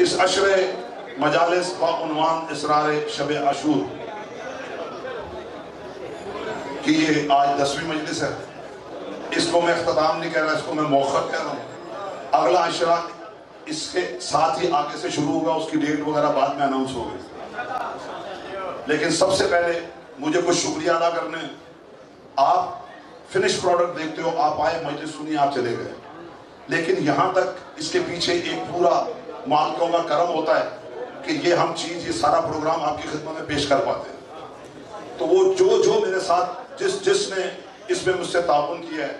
اس عشر مجالس با عنوان اسرار شب عاشور کہ یہ آج 10ویں مجلس ہے. اس کو میں اختتام نہیں کہہ رہا، اس کو میں موخر کہہ رہا ہوں. اگلا عشرہ اس کے ساتھ ہی آگے سے شروع ہوگا، اس کی ڈیٹ وغیرہ بعد میں اناؤنس ہوگی. لیکن سب سے پہلے مجھے کچھ شکریہ ادا کرنے. آپ فنش پروڈکٹ دیکھتے ہو، آپ آئے مجلس سنی آپ چلے گئے، لیکن یہاں تک اس کے پیچھے ایک پورا مالکوں کا کرم ہوتا ہے کہ یہ ہم چیز، یہ سارا پروگرام آپ کی خدمت میں پیش کر پاتے ہیں. تو وہ جو میرے ساتھ جس نے اس میں مجھ سے تعاون کیا ہے،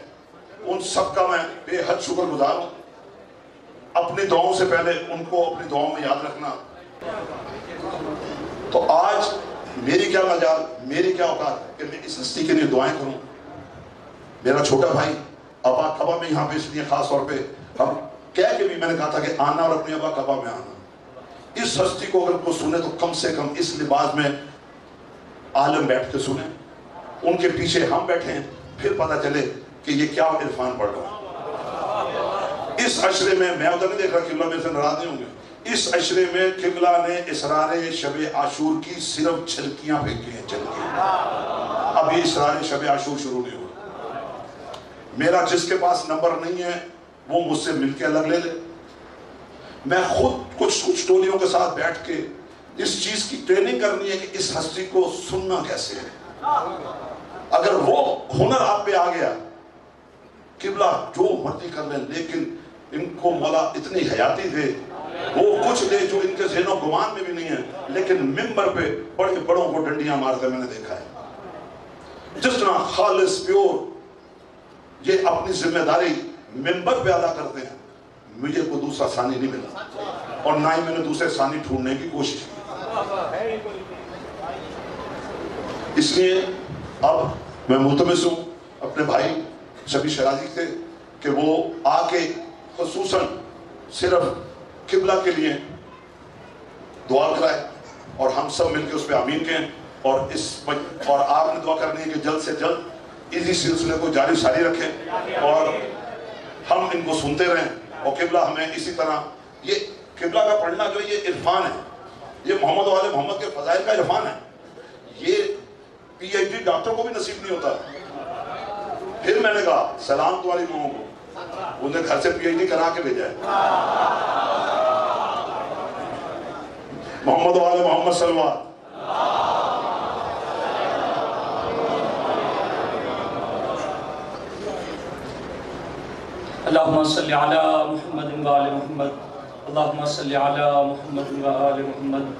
ان سب کا میں بے حد شکر گزار ہوں. اپنی دعاؤں سے پہلے ان کو اپنی دعاؤں میں یاد رکھنا. تو آج میری کیا مجال، میری کیا اوقات کہ میں اس ہستی کے لیے دعائیں کروں. میرا چھوٹا بھائی ابا کعبہ میں یہاں پہ اس لیے خاص طور پہ ہم کہہ کے بھی میں نے کہا تھا کہ آنا اور اپنی ابا کعبہ میں آنا. اس ہستی کو اگر کوئی سنے تو کم سے کم اس لباس میں عالم بیٹھ کے سنیں. ان کے پیچھے ہم بیٹھے ہیں، پھر پتہ چلے کہ یہ کیا عرفان پڑھ رہا ہے. اس عشرے میں ادھر نہیں دیکھ رہا، قبلہ میرے سے ناراض نہیں ہوں گے. اس عشرے میں قبلہ نے اسرار شب عاشور کی صرف جھلکیاں پھینکی ہیں، جھلکیاں. اب یہ اسرار شب عاشور شروع نہیں ہوا. میرا جس کے پاس نمبر نہیں ہے وہ مجھ سے مل کے الگ لے لے. میں خود کچھ ٹولیوں کے ساتھ بیٹھ کے اس چیز کی ٹریننگ کرنی ہے کہ اس ہستی کو سننا کیسے ہے. اگر وہ ہنر آپ پہ آ گیا، قبلہ جو مرضی کر لیں، لیکن ان کو مولا اتنی حیاتی دے، وہ کچھ دے جو ان کے ذہن و گمان میں بھی نہیں ہے. لیکن ممبر پہ بڑے بڑوں کو ڈنڈیاں مارتے میں نے دیکھا ہے. جس طرح خالص پیور یہ اپنی ذمہ داری ممبر پہ ادا کرتے ہیں، مجھے کوئی دوسرا ثانی نہیں ملا، اور نہ ہی میں نے دوسرے ثانی ڈھونڈنے کی کوشش کی. اس لیے اب میں ملتمس ہوں اپنے بھائی شبی شرازی سے کہ وہ آ کے خصوصاً صرف قبلہ کے لیے دعا کرائے اور ہم سب مل کے اس پہ آمین کہیں. اور آپ نے دعا کرنی ہے کہ جلد سے جلد اسی سلسلے کو جاری ساری رکھیں اور ہم ان کو سنتے رہیں. اور قبلہ ہمیں اسی طرح، یہ قبلہ کا پڑھنا جو یہ عرفان ہے، یہ محمد و آل محمد کے فضائل کا عرفان ہے. یہ پی ایچ ڈی ڈاکٹر کو بھی نصیب نہیں ہوتا. پھر میں نے کہا سلام تمہاری ماں کو، انہیں گھر سے پی ایچ ڈی کرا کے بھیجا ہے. محمد و آل محمد صلی اللہ. اللہم صلی علی محمد و آل محمد. اللہم صلی علی محمد و آل محمد.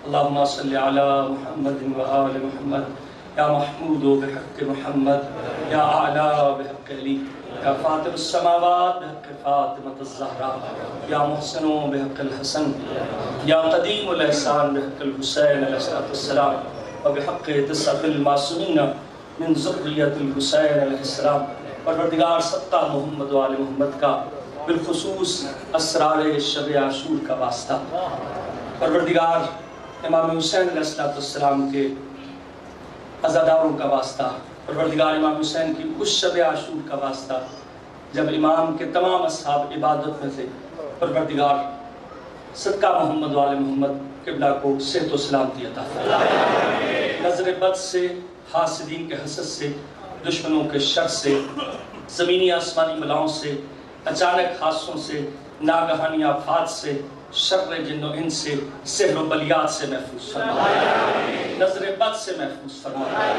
اللہم صلی علی محمد و آل محمد. یا محمود بحق محمد، یا اعلیٰ بحق علی، یا فاطر السماوات بحق فاطمة الزہرا، یا محسن بحق الحسن، یا قدیم الاحسان بحق الحسین علیہ السلام، و بحق تسعة المعصومین من ذریۃ الحسین علیہ السلام. پروردگار سبقہ محمد و آل محمد کا بالخصوص اسرار شب عاشور کا واسطہ، پروردگار امام حسین علیہ السلام کے عزاداروں کا واسطہ، پروردگار امام حسین کی اس شب عاشور کا واسطہ جب امام کے تمام اصحاب عبادت میں تھے، پروردگار صدقہ محمد و آل محمد قبلہ کو صحت و سلامتی عطا فرمائے. نظر بد سے، حاسدین کے حسد سے، دشمنوں کے شر سے، زمینی آسمانی بلاؤں سے، اچانک حادثوں سے، ناگہانی آفات سے، شر جن و انس سے، سحر و بلیات سے محفوظ فرمائے، نظر بد سے محفوظ فرمائے.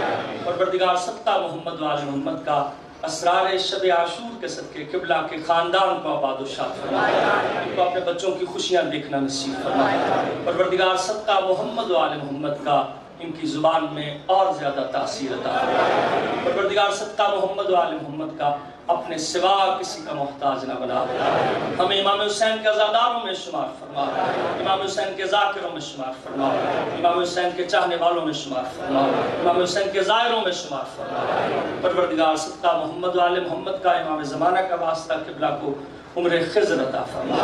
پروردگار صدقہ محمد و آل محمد کا اسرار شب عاشور کے صدقے قبلہ کے خاندان کو آباد و شاد فرمائے، ان کو اپنے بچوں کی خوشیاں دیکھنا نصیب فرمائے. پروردگار صدقہ محمد و آل محمد کا ان کی زبان میں اور زیادہ تاثیر عطا فرمائے. پروردگار صدقہ محمد و آل محمد کا اپنے سوا کسی کا محتاج نہ بنا، ہمیں امام حسین کے عزاداروں میں شمار فرما، امام حسین کے ذاکروں میں شمار فرما، امام حسین کے چاہنے والوں میں شمار فرما، امام حسین کے زائروں میں شمار فرما. پروردگار صدقہ محمد و آل محمد کا امام زمانہ کا واسطہ قبلہ کو عمر خضر عطا فرما،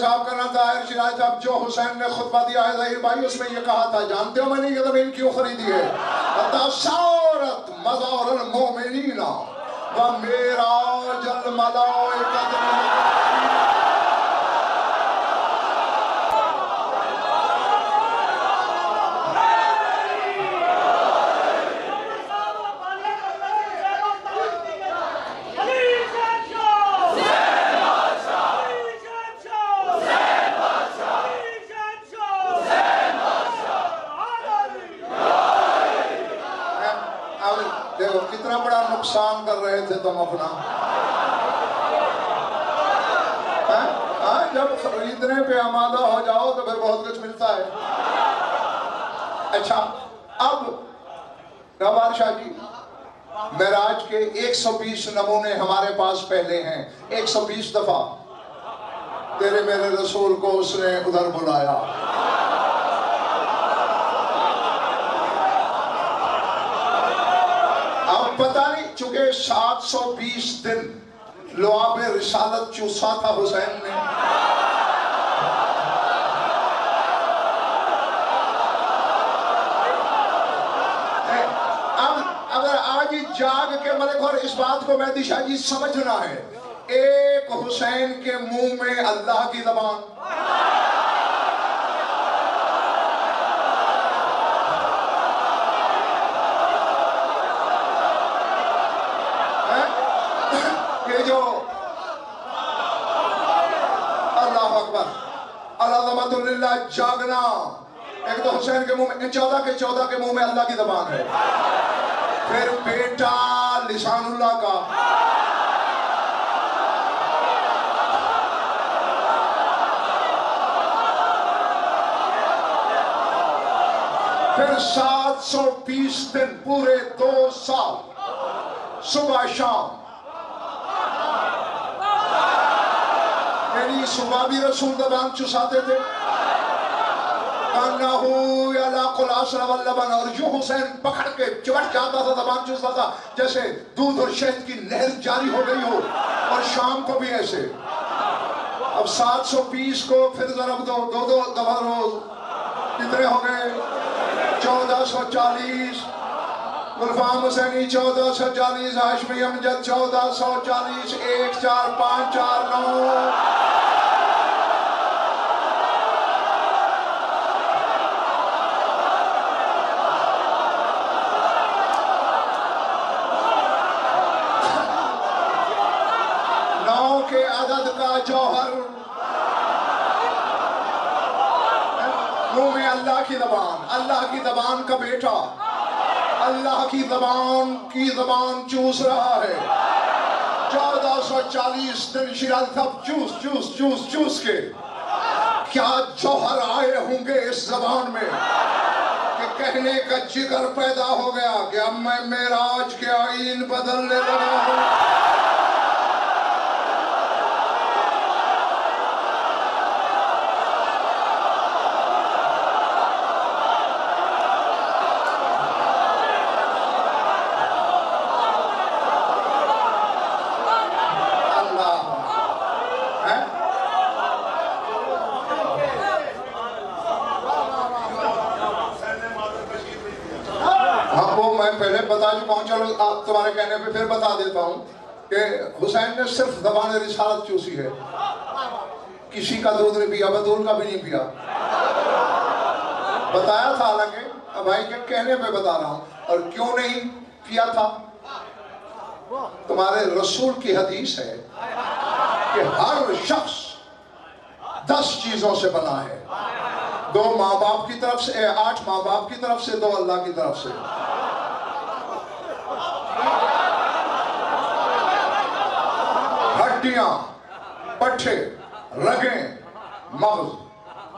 صاحب کا نام طاہر شیرازی صاحب، جو حسین نے خطبہ دیا ہے ظہیر بھائی، اس میں یہ کہا تھا، جانتے ہو میں نے یہ زمین کیوں خریدی ہے؟ صارت مزار المومنین ومیراج الملائکۃ۔ دیکھو کتنا بڑا نقصان کر رہے تھے تم اپنا، جب خریدنے پہ آمادہ ہو جاؤ تو پھر بہت کچھ ملتا ہے۔ اچھا اب نواب شاہ جی، معراج کے 120 نمونے ہمارے پاس پہلے ہیں، 120 دفعہ تیرے میرے رسول کو اس نے ادھر بلایا۔ اب پتہ نہیں، چونکہ 720 دن لعاب رسالت چوسا تھا حسین نے، اب اگر آج جاگ کے ملک، اور اس بات کو مہدی شاہ جی سمجھنا ہے، ایک حسین کے منہ میں اللہ کی زبان، کہ جو اللہ اکبر العظمت للہ جاگنا، ایک تو حسین کے منہ میں، 14 کے منہ میں اللہ کی زبان ہے، پھر بیٹا لسان اللہ کا، پھر 720 دن پورے 2 سال صبح شام، یعنی صبح بھی رسول زبان چساتے تھے، کانہو یلاق العصر واللبن، اور جو حسین پکڑ کے چمٹ جاتا تھا زبان چستا تھا جیسے دودھ اور شہد کی نہر جاری ہو گئی ہو، اور شام کو بھی ایسے۔ اب 720 کو پھر ضرب دو، 2 دفعہ روز، کتنے ہو گئے؟ 1440۔ غلفام حسینی 1440، ہاشمی امجد 1440، 1 4 5 4 9۔ کے عدد کا جوہر، منہ میں اللہ کی زبان، اللہ کی زبان کا بیٹا، اللہ کی زبان چوس رہا ہے۔ 1440 دن شیراز صاحب چوس کے کیا جوہر آئے ہوں گے اس زبان میں کہ کہنے کا جگر پیدا ہو گیا کہ اب میں معراج کے آئین بدلنے لگا ہوں۔ میں پہلے بتا چکا ہوں، چلو آپ تمہارے کہنے پہ پھر بتا دیتا ہوں کہ حسین نے صرف زبان رسالت چوسی ہے، کسی کا دودھ نہیں پیا، بطول کا بھی نہیں پیا، بتایا تھا حالانکہ بھائی کے کہنے پہ بتا رہا ہوں۔ اور کیوں نہیں کیا تھا؟ تمہارے رسول کی حدیث ہے کہ ہر شخص 10 چیزوں سے بنا ہے، 2 ماں باپ کی طرف سے، 8 ماں باپ کی طرف سے، 2 اللہ کی طرف سے۔ ہڈیاں، پٹھے، رگیں، مغز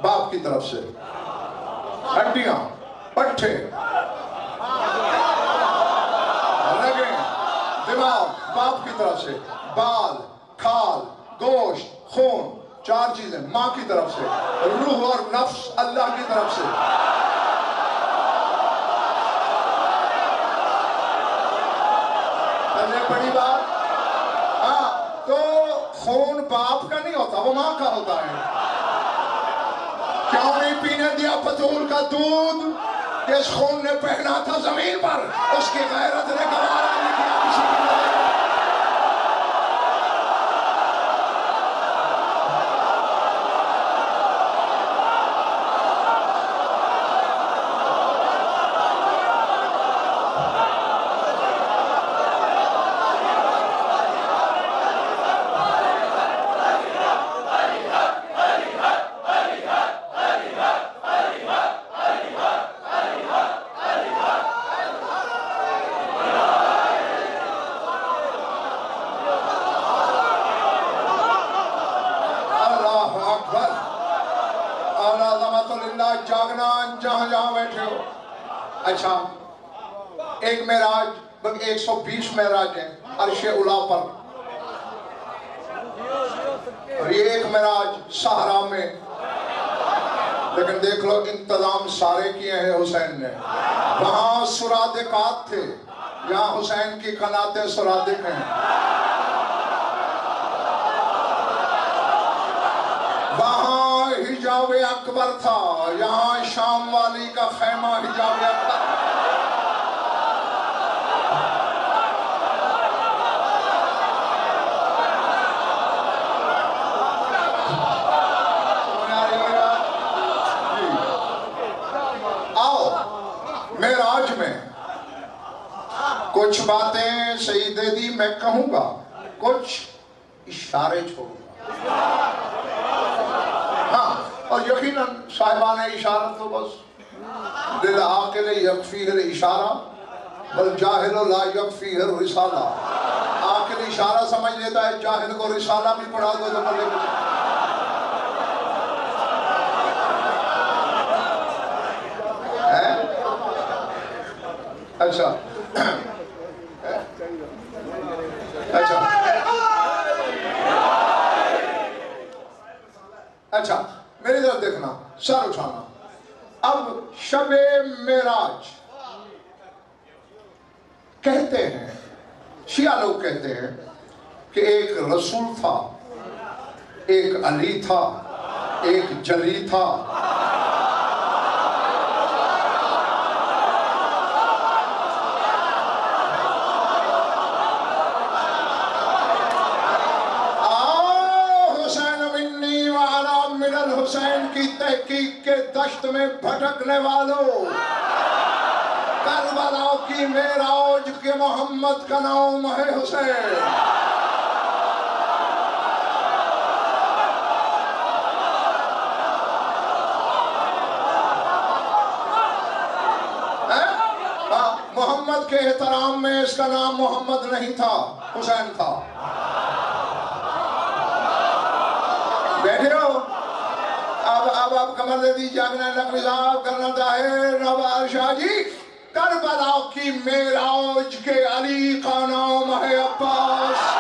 باپ کی طرف سے، ہڈیاں، پٹھے، رگیں، دماغ باپ کی طرف سے، بال، کھال، گوشت، خون، 4 چیزیں ماں کی طرف سے، روح اور نفس اللہ کی طرف سے۔ بڑی بات، ہاں، تو خون باپ کا نہیں ہوتا، وہ ماں کا ہوتا ہے. کیوں نہیں پینے دیا بطول کا دودھ جس خون نے پہنا تھا زمین پر؟ اس کی غیرت نے گوارا نہیں کیا کسی کی لڑائی. جہاں جہاں بیٹھے ہو. اچھا، ایک معراج 120 معراج ہیں عرش اولا پر، اور یہ ایک معراج صحرا میں. لیکن دیکھ لو انتظام سارے کیے ہیں حسین نے. وہاں سرادقات تھے، یہاں حسین کی قناتیں سرادق ہیں. وہاں حجاب اکبر تھا، یہاں شام والی کا خیمہ حجاب اکبر. آؤ معراج میں کچھ باتیں سیدی میں کہوں گا، کچھ اشارے چھوڑوں گا. ہاں، اور یقیناً صاحبان اشارت تو بس للعاقل یکفیہ الاشارہ والجاہل لا یکفیہ الرسالہ. عاقل اشارہ سمجھ لیتا ہے، جاہل کو رسالہ بھی پڑھا دو تو پڑھے گا. اچھا اچھا اچھا، میری طرف دیکھنا، سر اٹھانا. اب شب معراج کہتے ہیں، شیعہ لوگ کہتے ہیں کہ ایک رسول تھا، ایک علی تھا، ایک جلی تھا. حسین کی تحقیق کے دشت میں بھٹکنے والوں، کربلا کی معراج کے محمد کا نام ہے حسین. محمد کے احترام میں اس کا نام محمد نہیں تھا، حسین تھا. بیٹھے ہو؟ اب کمر دے دی جامعہ نقوی صاحب کرنا چاہے نواب شاہ جی. کربلا کی معراج کے علی کا نام ہے عباس.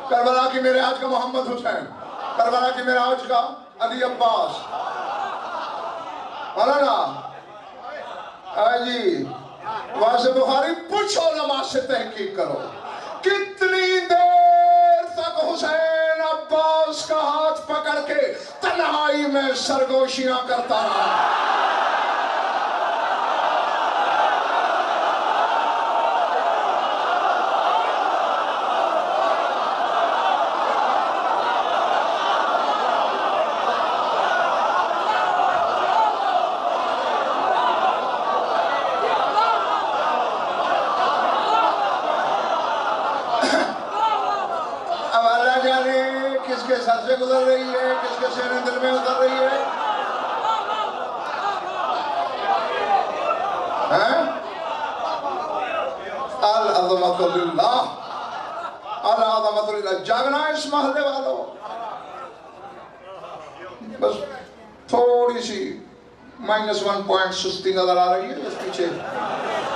کربلا کی معراج کا محمد حسین، کربلا کی معراج کا علی عباس. مولانا جی واسع بخاری، پوچھو علماء سے تحقیق کرو، کتنی دیر تک حسین عباس کا ہاتھ پکڑ کے تنہائی میں سرگوشیاں کرتا رہا؟ کس کے سر سے گزر رہی ہے، کس کے سینے دل میں اتر رہی ہے. العظمت للہ، العظمت للہ. جاگنا ہے اس محلے والوں. بس تھوڑی سی -1 سستی نظر آ رہی ہے اس پیچھے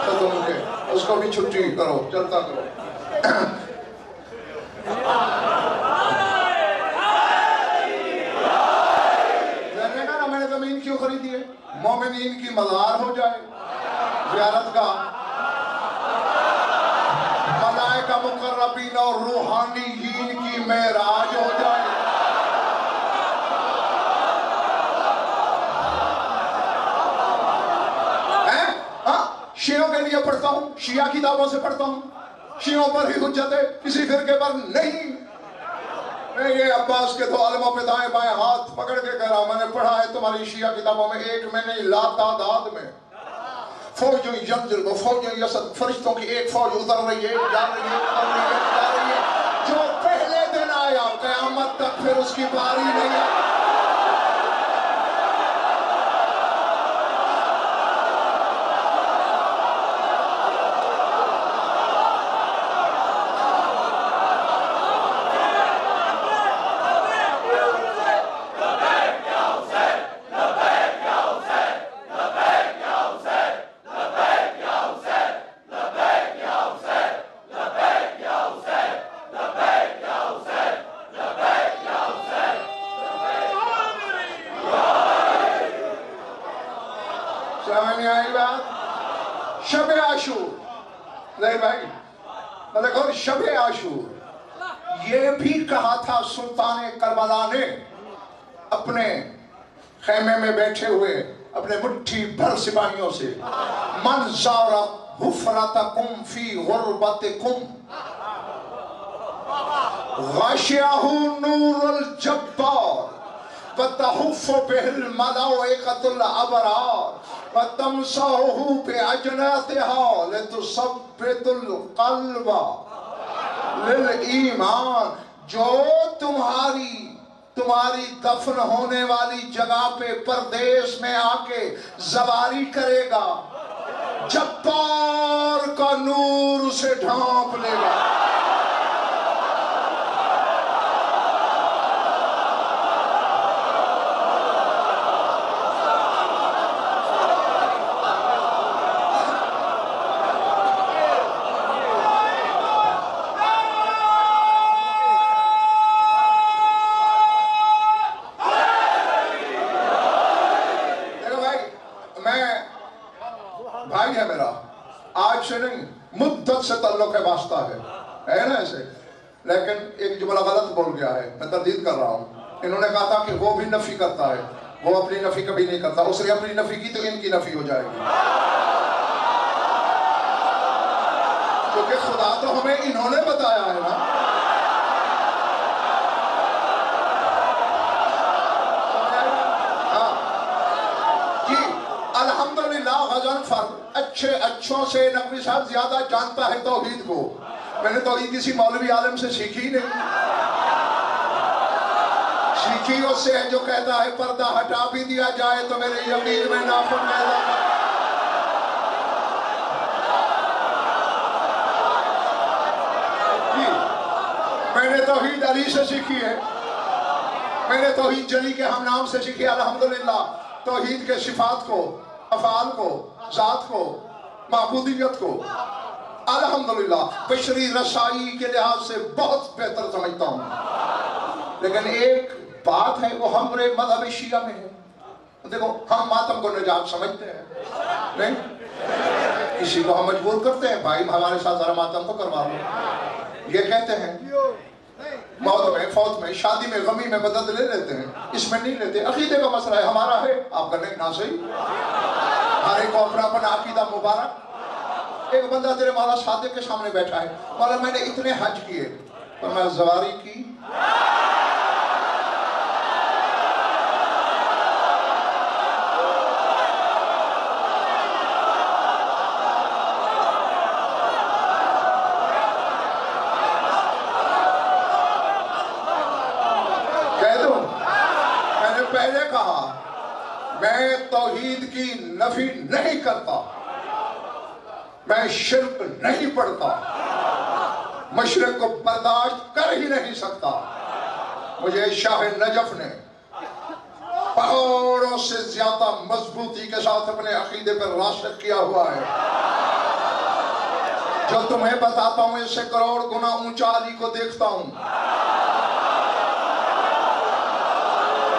ختم کے، اس کو بھی چھٹی کرو، چلتا کرو. میں نے زمین کیوں خریدی ہے؟ مومنین کی مزار ہو جائے، زیارت کا، ملائکہ مقربین اور روحانیین کی معراج ہو جائے. شیعوں کے لیے پڑھتا ہوں، شیعہ کتابوں سے پڑھتا ہوں، شیعوں پر ہی حجت ہے، کسی فرقے پر نہیں. میں یہ عباس کے 2 عالموں پہ دائیں بائیں ہاتھ پکڑ کے کہہ رہا ہوں، میں نے پڑھا ہے تمہاری شیعہ کتابوں میں، ایک میں نہیں لا تعداد میں. فوج ینزل و فوج یسد، فرشتوں کی ایک فوج اتر رہی ہے، جا رہی ہے، اتر رہی ہے، جا رہی ہے. جو پہلے دن آیا قیامت تک پھر اس کی باری نہیں ہے. شب عاشور، نہیں بھائی مطلب شب عاشور یہ بھی کہا تھا سلطان کربلا نے اپنے خیمے میں بیٹھے ہوئے اپنے مٹھی بھر سپاہیوں سے، من زار حفرتکم فی غربتکم غاشیہ نور الجبار وتحف به الملائکۃ الابرار وتمسحه بأجنحتها لتثبت القلب للایمان. جو تمہاری دفن ہونے والی جگہ پہ پردیس میں آ کے زواری کرے گا، جبار کا نور اسے ڈھانپ لے گا. بھائی ہے میرا، آج سے نہیں مدت سے تعلق ہے، واسطہ ہے نا ایسے. لیکن ایک جملہ غلط بول گیا ہے، میں تردید کر رہا ہوں. انہوں نے کہا تھا کہ وہ بھی نفی کرتا ہے، وہ اپنی نفی کبھی نہیں کرتا. اس نے اپنی نفی کی تو ان کی نفی ہو جائے گی، کیونکہ خدا تو ہمیں انہوں نے بتایا ہے نا. الحمدللہ غزل فر اچھوں سے نقوی صاحب زیادہ جانتا ہے توحید کو. میں نے توحید کسی مولوی عالم سے سیکھی نہیں، سیکھی اس سے ہے جو کہتا ہے پردہ ہٹا بھی دیا جائے تو میرے یقین میں نافذ پیدا کر. میں نے توحید علی سے سیکھی ہے، میں نے توحید جلی کے ہم نام سے سیکھی. الحمدللہ توحید کے صفات کو، افعال کو، ذات کو، معبودیت کو الحمدللہ بشری رسائی کے لحاظ سے بہت بہتر سمجھتا ہوں. لیکن ایک بات ہے وہ ہمارے مذہب شیعہ میں ہے. دیکھو ہم ماتم کو نجات سمجھتے ہیں نہیں، کسی کو ہم مجبور کرتے ہیں بھائی ہمارے ساتھ ذرا ماتم تو کروا لو. یہ کہتے ہیں موت میں، فوت میں، شادی میں، غمی میں مدد لے لیتے ہیں، اس میں نہیں لیتے. عقیدے کا مسئلہ ہے، ہمارا ہے، آپ کا نہیں. نہ صحیح، ہر ایک کو اپنا اپنا عقیدہ مبارک. ایک بندہ تیرے مولا صادق کے سامنے بیٹھا ہے، مولا میں نے اتنے حج کیے پر میں زواری کی. پہلے کہا میں توحید کی نفی نہیں کرتا، میں شرک نہیں پڑھتا، مشرق کو برداشت کر ہی نہیں سکتا. مجھے شاہ نجف نے پہاڑوں سے زیادہ مضبوطی کے ساتھ اپنے عقیدے پر راسخ کیا ہوا ہے. جو تمہیں بتاتا ہوں اس سے کروڑ گنا اونچا علی کو دیکھتا ہوں.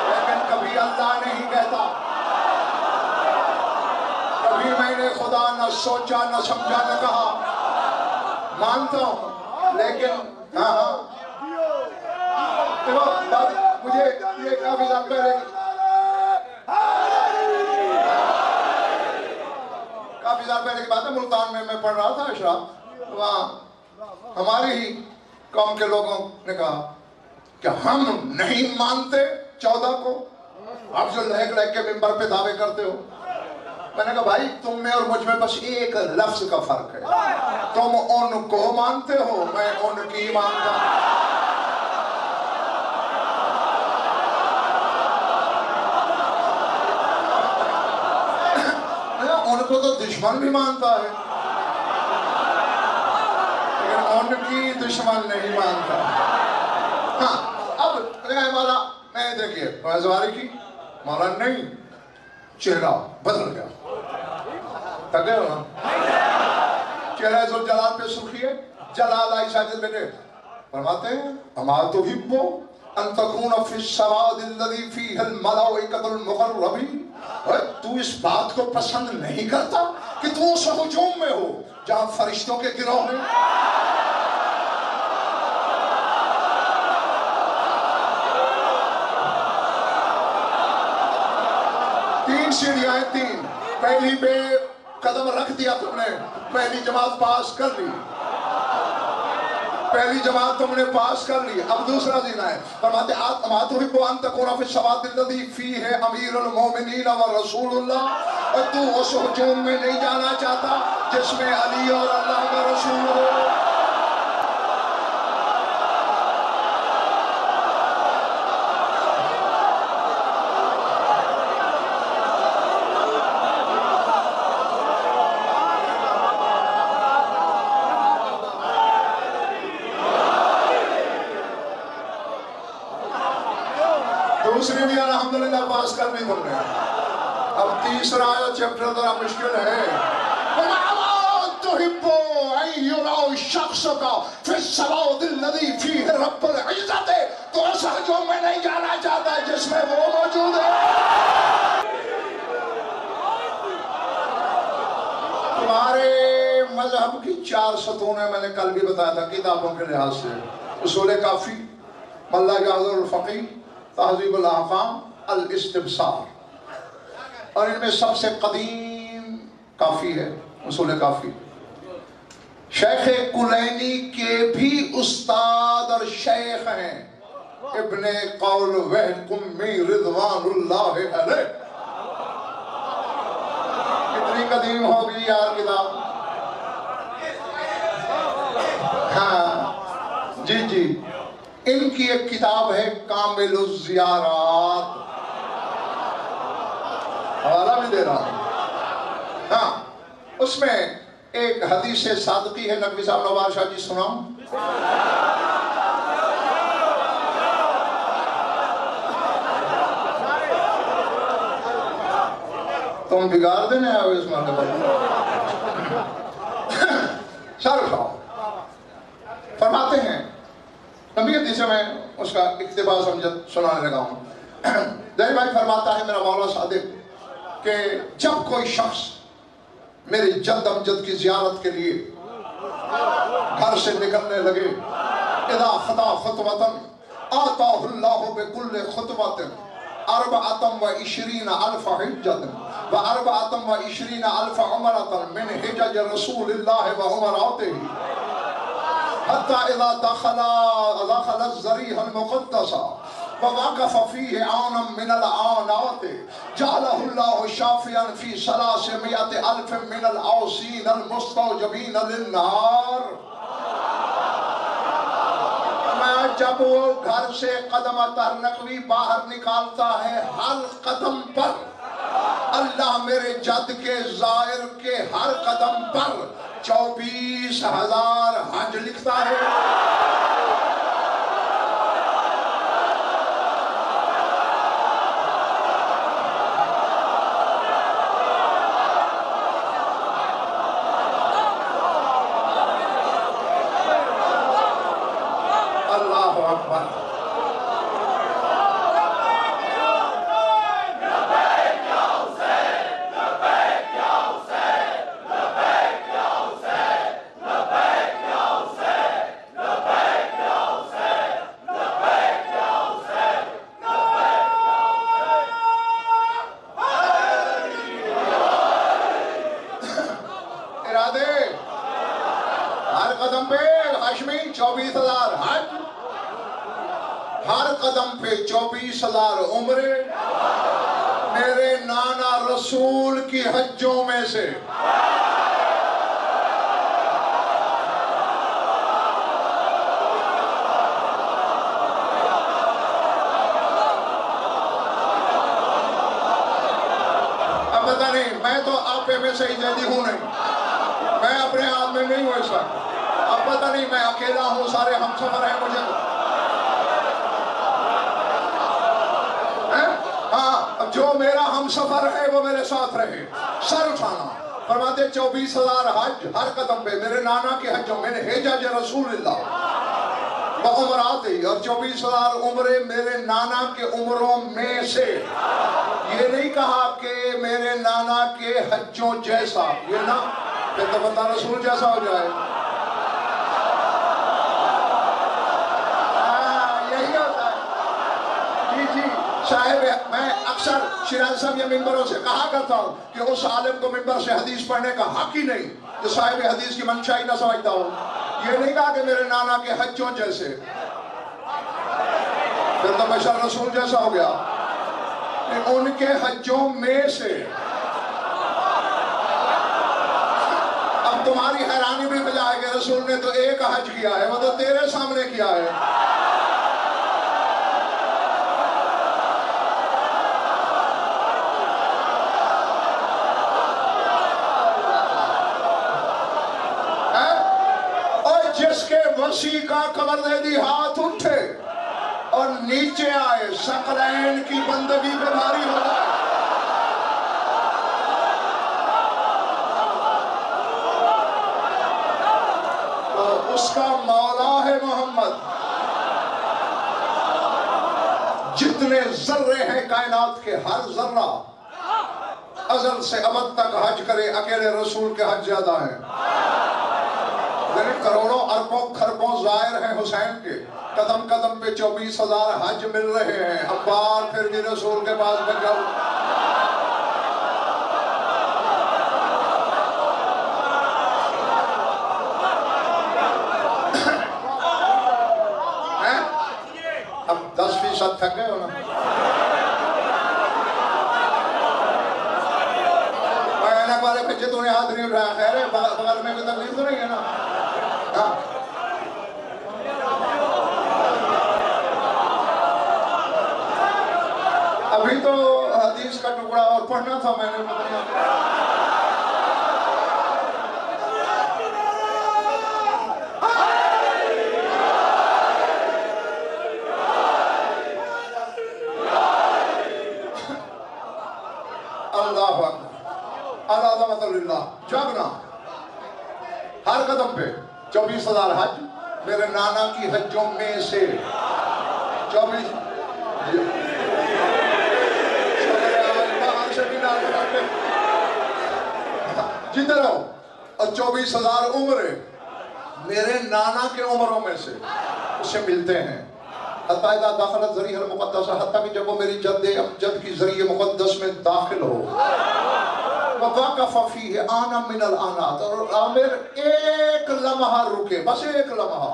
لیکن کبھی اللہ نہیں کہتا، کبھی میں نے خدا نہ سوچا نہ سمجھا نہ کہا. مانتا ہوں لیکن ہاں مجھے یہ کافی زیادہ پہلے کی بات ہے. ملتان میں پڑھ رہا تھا اشراف، وہاں ہماری ہی قوم کے لوگوں نے کہا کہ ہم نہیں مانتے 14 کو، آپ جو لہک کے ممبر پہ دعوے کرتے ہو. میں نے کہا بھائی تم میں اور مجھ میں بس ایک لفظ کا فرق ہے، تم ان کو مانتے ہو، میں ان کی مانتا ہوں. ان کو تو دشمن بھی مانتا ہے لیکن ان کی دشمن نہیں مانتا. ہاں اب مولا میں دیکھیے فیضواری کی مولا نہیں، چہرہ بدل گیا. تک گئے ہو نا، چہرہ ذوالجلال پہ سرخی ہے. جلال آئی ساجد بیٹے فرماتے ہیں اما تحب ان تکون فی السواد الذی فیہ الملائکۃ المقربین. تو اس بات کو پسند نہیں کرتا کہ تو اس ہجوم میں ہو جہاں فرشتوں کے گروہ ہیں. تین سیڑھیاں ہیں، تین. پہلی پہ قدم رکھ دیا تم نے، پہلی جماعت پاس کر لی، پہلی جماعت تم نے پاس کر لی. اب دوسرا دینا ہے. فرماتے اما تحب ان تکون فی السواد الذی فیہ امیر المومنین و رسول اللہ. اور تو اس ہجوم میں نہیں جانا چاہتا جس میں علی اور اللہ کا رسول ہو. دوسری بھی الحمدللہ پاس کر دی تم نے. اب تیسرا آیا چیپٹر ذرا مشکل ہے. تحب ان یرى شخصک فی السواد الذی فیہ رب العزت. تو اس ہجوم میں نہیں جانا چاہتا جس میں وہ موجود ہے. تمہارے مذہب کی 4 ستونیں میں نے کل بھی بتایا تھا کتابوں کے لحاظ سے. اصول کافی، ملا جعفر الفقی، تہذیب الاحکام، الاستبصار. اور ان میں سب سے قدیم کافی ہے اصول کافی. شیخ کلینی کے بھی استاد اور شیخ ہیں ابن قول وحد قمی رضوان اللہ علیہ. کتنی قدیم ہوگی یار کتاب. ہاں جی ان کی ایک کتاب ہے کامل الزیارات، حوالہ بھی دے رہا ہوں. ہاں اس میں ایک حدیث صادقی ہے. نقوی صاحب نوار شاہ جی سناؤں. تم بگاڑ دینے آئے ہو اس مرتبہ. شاہ صاحب فرماتے ہیں، نبی حدیث میں اس کا اقتباس سنانے لگا ہوں. دہلی بھائی فرماتا ہے میرا مولا صادق کہ جب کوئی شخص میری جد امجد کی زیارت کے لیے گھر سے نکلنے لگے، اذا خطا خطوتن آتاہ اللہ بکل خطوتن 24,000 حجت و 24,000 عمرة من حجج رسول اللہ و عمراته حتى إذا دخل الزريح المقدس ووقف فيه عانا من العانات جعله الله شافيا في 300,000 من العاصين المستوجبين للنار. جب وہ گھر سے قدم نقوی باہر نکالتا ہے، ہر قدم پر اللہ میرے جد کے زائر کے ہر قدم پر 24,000 حج لکھتا ہے. اللہ اکبر. ارادے ہر قدم پہ ہاشمی 24,000 حج، ہر قدم پہ 24,000 عمرے میرے نانا رسول کی حجوں میں سے. اب پتہ نہیں، میں تو آپ میں سے ہی جیدی ہوں نہیں، میں اپنے آپ میں نہیں ہوں اس وقت. اب پتہ نہیں میں اکیلا ہوں، سارے ہم سفر ہیں مجھے. ہاں، جو میرا ہم سفر ہے وہ میرے ساتھ رہے. سر اٹھانا. فرماتے 24,000 حج ہر قدم پہ میرے نانا کے حجوں میں، حجج رسول اللہ عمرات ہی، اور 24,000 عمرے میرے نانا کے عمروں میں سے. یہ نہیں کہا کہ میرے نانا کے حجوں جیسا، یہ نہ، پھر تو بندہ رسول جیسا ہو جائے. یہی ہوتا ہے. جی صاحب، میں اکثر شیراز صاحب یا ممبروں سے کہا کرتا ہوں کہ اس عالم کو ممبر سے حدیث پڑھنے کا حق ہی نہیں جو صاحب حدیث کی منشا ہی نہ سمجھتا ہو. یہ نہیں کہا کہ میرے نانا کے حجوں جیسے، پھر تو بشر رسول جیسا ہو گیا. ان کے حجوں میں سے. اب تمہاری حیرانی بھی بجائے کہ رسول نے تو ایک حج کیا ہے، وہ تو تیرے سامنے کیا ہے. اور جس کے وسیع کا کمر دے دی ہاتھ اٹھے اور نیچے آئے، ثقلین کی بندگی پہ بھاری ہو جائے. تو اس کا مولا ہے محمد. جتنے ذرے ہیں کائنات کے، ہر ذرہ ازل سے ابد تک حج کرے، اکیلے رسول کے حج زیادہ ہیں. کروڑوں اربوں خربوں ظاہر ہیں حسین کے. قدم قدم پہ 24,000 حج مل رہے ہیں. عبار پھر بھی رسول کے پاس میں جاؤ. اب 10% تھک گئے ہو نا. میں والے بچے تو نے ہاتھ نہیں اٹھایا. خیر ہے، بغل میں کوئی تکلیف تو نہیں ہے نا. ابھی تو حدیث کا ٹکڑا اور پڑھنا تھا میں نے. اللہ اکبر، العظمت للہ. جاگنا. ہر قدم پہ 24,000 حج میرے نانا کی حجوں میں سے. 24 جیتے رہو. اور 24,000 عمرے میرے نانا کے عمروں میں سے اس سے ملتے ہیں. حتیٰ اذا داخلت ذریعہ المقدس، حتیٰ کہ جب وہ میری جد امجد کی ذریعہ مقدس میں داخل ہو. وَوَقَفَ فِيهِ آنًا مِنَ الْآنَاتِ، اور عامر ایک لمحہ رکے، بس ایک لمحہ.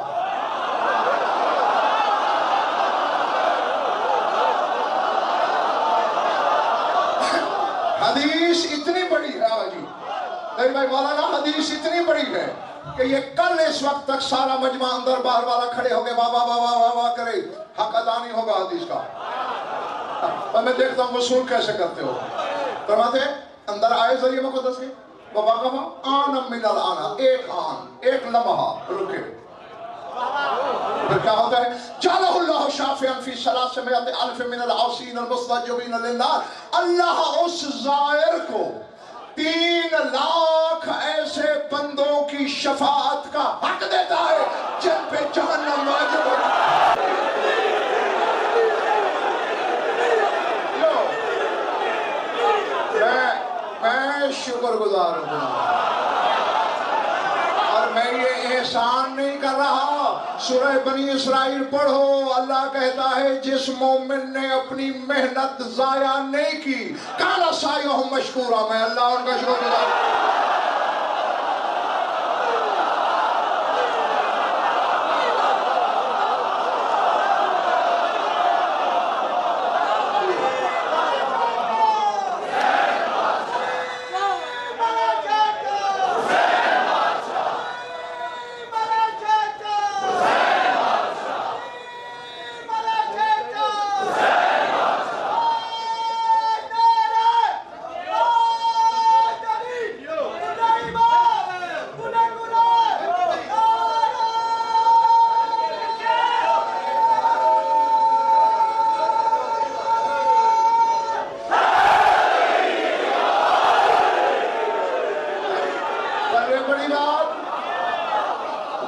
حدیث اتنی بڑی ہے آجی میرے بھائی مولانا، حدیث اتنی بڑی ہے کہ یہ کل اس وقت تک سارا مجمع اندر باہر والا کھڑے ہو گئے واہ واہ واہ واہ واہ کرے، حق ادا نہیں ہوگا حدیث کا. اور میں دیکھتا ہوں وصول کیسے کرتے ہو. فرماتے اندر آئے ذریعہ مقدس کے، وَوَقَفَ آنًا مِنَ الْآنَ، ایک آن، ایک لمحہ رکے. پھر کیا ہوتا ہے؟ جَعَلَهُ اللَّهُ شَافِعًا فِي ثَلَاثِمِائَةِ أَلْفٍ مِنَ الْعَاصِينَ الْمُسْتَجِيبِينَ لِلنَّارِ. اللہ اس زائر کو 3 لاکھ ایسے بندوں کی شفاعت کا حق دیتا ہے جن پہ جہنم واجب ہو. میں شکر گزار ہوں اور میں یہ احسان نہیں کر رہا. سورہ بنی اسرائیل پڑھو، اللہ کہتا ہے جس مومن نے اپنی محنت ضائع نہیں کی کالا سعیہم مشکورا، میں اللہ ان کا شکر گزار ہوں.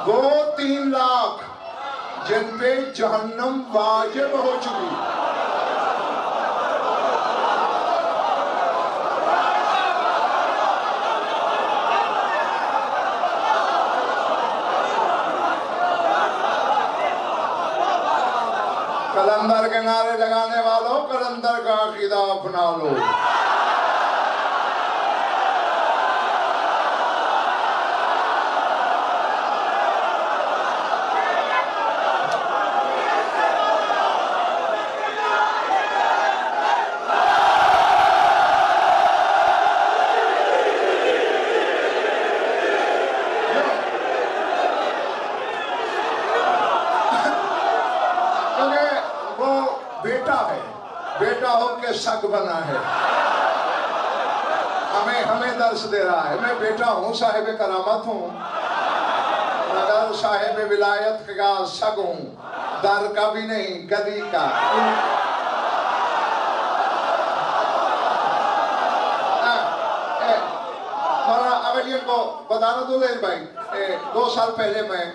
وہ 3 لاکھ جن پہ جہنم واجب ہو چکی. کلندر کے نعرے لگانے والوں، کلندر کا عقیدہ اپنا لو. بیٹا ہو کے سگ بنا ہے، ہمیں درس دے رہا ہے. میں بیٹا ہوں، صاحب کرامت ہوں، مگر صاحب ولایت کا سگ ہوں، در کا بھی نہیں گلی کا. مولانا کو بتانا دو دیر بھائی، 2 سال پہلے میں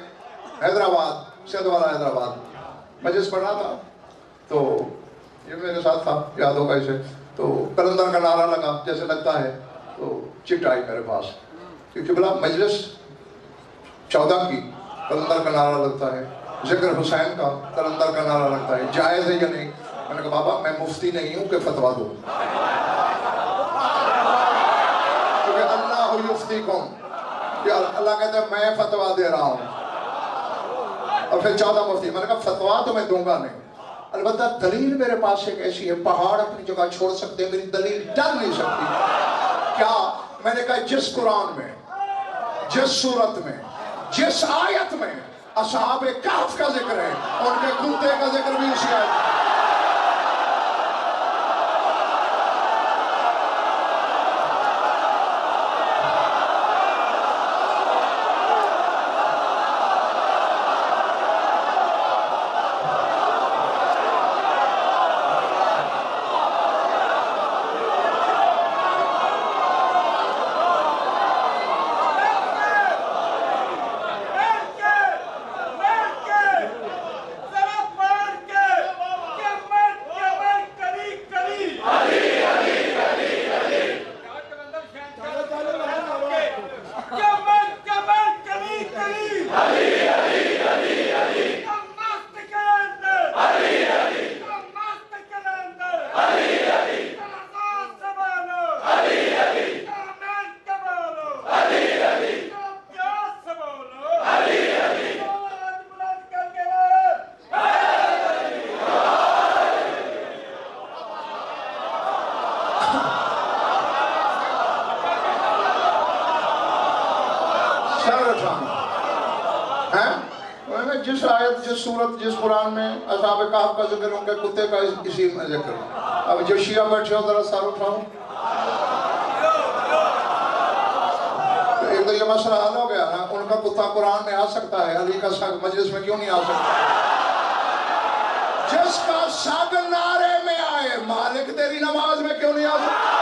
حیدرآباد، سیدوالا حیدرآباد مجلس پڑھا تھا، تو یہ میرے ساتھ تھا، یاد ہوگا اسے. تو کلندر کا نعرہ لگا جیسے لگتا ہے، تو چٹ آئی میرے پاس، کیونکہ بلا مجلس 14 کی کلندر کا نعرہ لگتا ہے، ذکر حسین کا کلندر کا نعرہ لگتا ہے، جائز ہے یا نہیں؟ میں نے کہا بابا میں مفتی نہیں ہوں کہ فتویٰ دوں، کیونکہ اللہ یفتیکم، اللہ کہتا ہے میں فتویٰ دے رہا ہوں. اور پھر 14 مفتی. میں نے کہا فتویٰ تو میں دوں گا نہیں، البتہ دلیل میرے پاس ایک ایسی ہے، پہاڑ اپنی جگہ چھوڑ سکتے ہیں، میری دلیل ڈر نہیں سکتی. کیا؟ میں نے کہا جس قرآن میں، جس صورت میں، جس آیت میں اصحاب کہف کا ذکر ہے، ان کے کتے کا ذکر بھی اسی آیت میں. جس آیت، جس صورت، جس قرآن میں اصحاب کہف کا ذکر، ان کے کتے کا اسی میں ذکر. اب جو شیعہ بیٹھے ہو ذرا سر اٹھاؤ. ایک تو یہ مسئلہ حل ہو گیا نا، ان کا کتا قرآن میں آ سکتا ہے، علی کا سگ مجلس میں کیوں نہیں آ سکتا؟ جس کا سگ نعرے میں آئے، مالک تیری نماز میں کیوں نہیں آ سکتا؟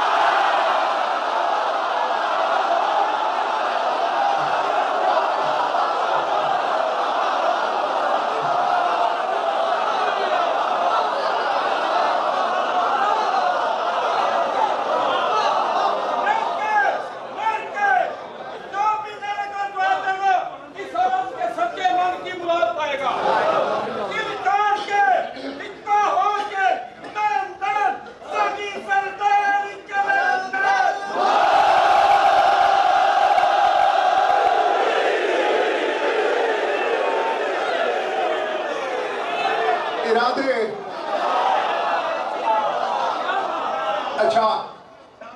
اچھا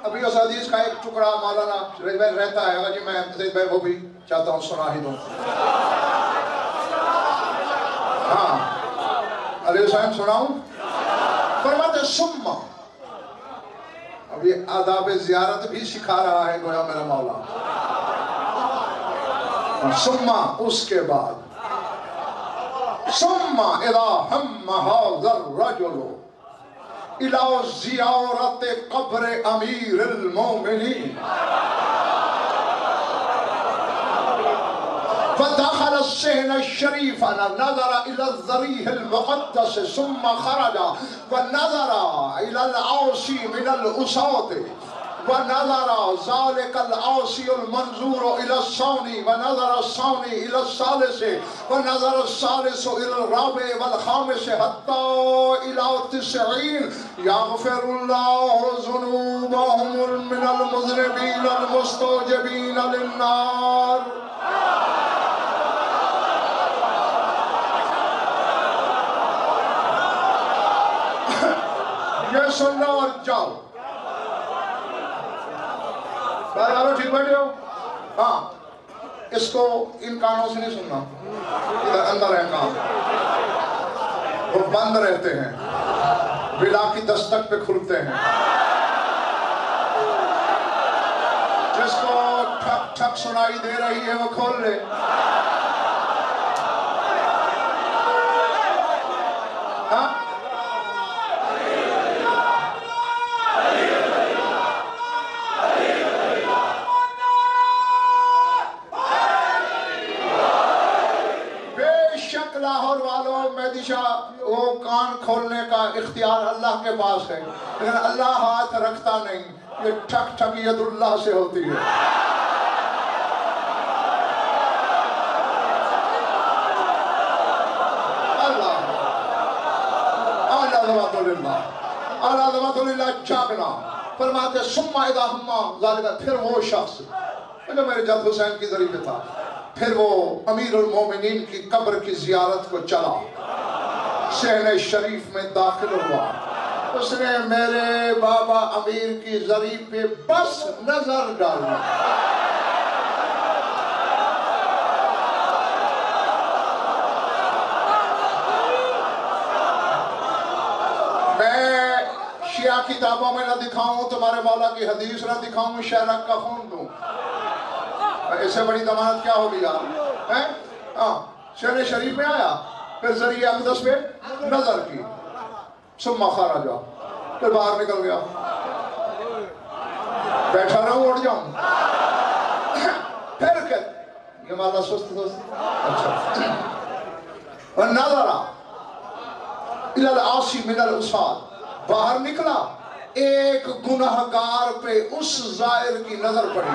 ابھی اس حدیث کا ایک ٹکڑا مولانا شریف بھائی رہتا ہے جی، میں زید بھائی کو بھی چاہتا ہوں سنا ہی دوں. ہاں علی حسین سناؤں؟ فرماتے سما، اب یہ آداب زیارت بھی سکھا رہا ہے گویا میرا مولا. سما اس کے بعد، سما اذا ہم هذا الرجل الى زیارت قبر امیر المومنین فدخل الصحن الشریف نظر الى الضریح المقدس ثم خرج ونظر الى العاصی من الاساط ونظر ذلك العاصي المنظور إلى الثاني ونظر الثاني إلى الثالث ونظر الثالث إلى الرابع والخامس حتى إلى 90 يغفر الله ذنوبهم من المذنبين المستوجبين للنار. یہ سننا اور جاؤ. بارے ٹھیک بیٹھے ہو؟ ہاں اس کو ان کانوں سے نہیں سننا، ادھر اندر ہے کان، وہ بند رہتے ہیں، بلا کی دستک پہ کھلتے ہیں. جس کو ٹھک ٹھک سنائی دے رہی ہے وہ کھول لے. ہاں لاہور والوں مہدی شاہ وہ کان کھولنے کا اختیار اللہ کے پاس ہے، لیکن اللہ ہاتھ رکھتا نہیں، یہ ٹھک ٹھک ید اللہ سے ہوتی ہے. اللہ عظمت للہ، اللہ عظمت للہ. جاگنا. فرماتے ثم اذا ہم ذالک، پھر وہ شخص جو میرے جد حسین کی ذریعے تھا، پھر وہ امیر المومنین کی قبر کی زیارت کو چلا، صحن شریف میں داخل ہوا. اس نے میرے بابا امیر کی ذریعے پہ بس نظر ڈالی. میں شیعہ کتابوں میں نہ دکھاؤں، تمہارے مولا کی حدیث نہ دکھاؤں، شہرک کا خون دوں. اس سے بڑی ضمانت کیا ہوگی یار؟ ہاں شہر شریف میں آیا، پھر ذریعہ اقدس پہ نظر کی، ثم خرج، پھر باہر نکل گیا. بیٹھا رہوں اڑ جاؤں؟ پھر کہ یہ مالا سست دوست. اچھا ونظر الی العاصی من الاساد، باہر نکلا، ایک گناہگار پہ اس زائر کی نظر پڑی.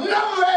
90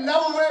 90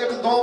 1-2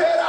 13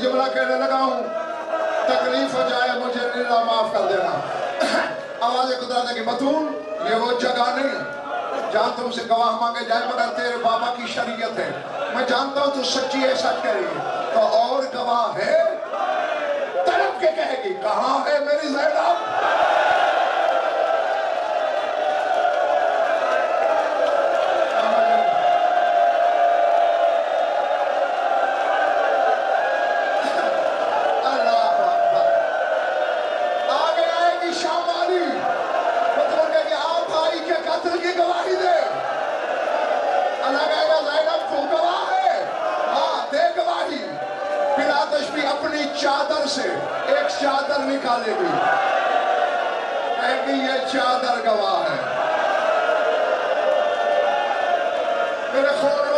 وہی جملہ کہنے لگا ہوں، تکلیف ہو جائے مجھے اللہ معاف کر دینا۔ آواز قدرت کی بطول، یہ وہ جگہ نہیں جہاں تم سے گواہ مانگے جائے مگر تیرے بابا کی شریعت ہے۔ میں جانتا ہوں تو سچی ہے، سچ کہہ رہی ہے، تو اور گواہ ہے؟ تڑپ کے کہے گی کہاں ہے میری زینب؟ چادر سے ایک چادر نکالے گی، کہے گی یہ چادر گواہ ہے۔ میرے خون